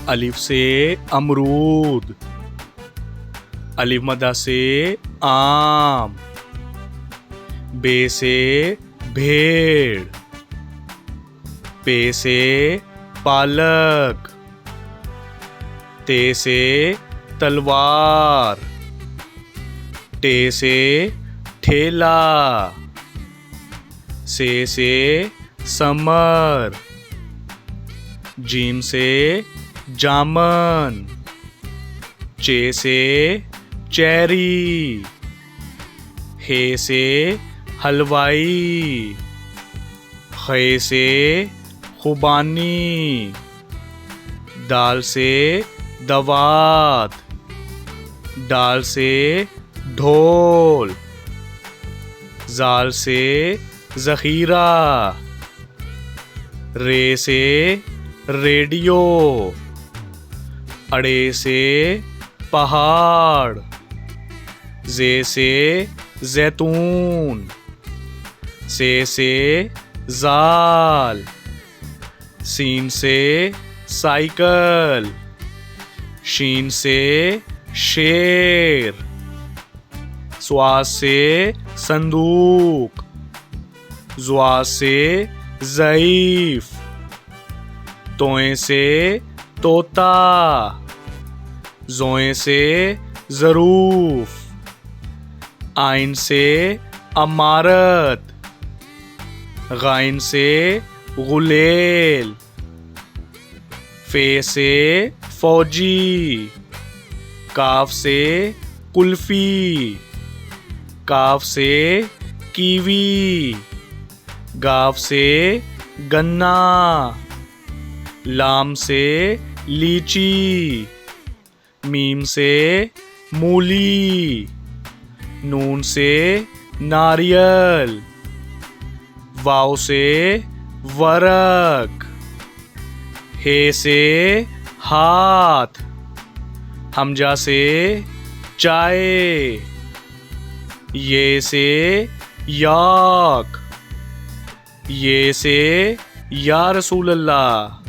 अलिफ से अमरूद, अलिफ मद्दा से आम। बे से भेड़, पे से पालक, ते से तलवार, टे से ठेला, से समर, जीम से जामन, चे से चेरी, हे से हलवाई, खे से खुबानी, दाल से दवात, डाल से ढोल, जाल से ज़ख़ीरा, रे से रेडियो, अड़े से पहाड़, जे से जैतून, से जाल, सीन से साइकिल, शीन से शेर, स्वाद से संदूक, ज़ुआ से ज़ईफ़, तोए से तोता, ज़ोए से ज़रूफ, आइन से अमारत, गाइन से गुलेल, फे से फौजी, काफ से कुल्फी, काफ से कीवी, गाफ से गन्ना, लाम से लीची, मीम से मूली, नून से नारियल, वाव से वरक, हे से हाथ, हमजा से चाय, ये से याक, ये से या रसूल अल्लाह।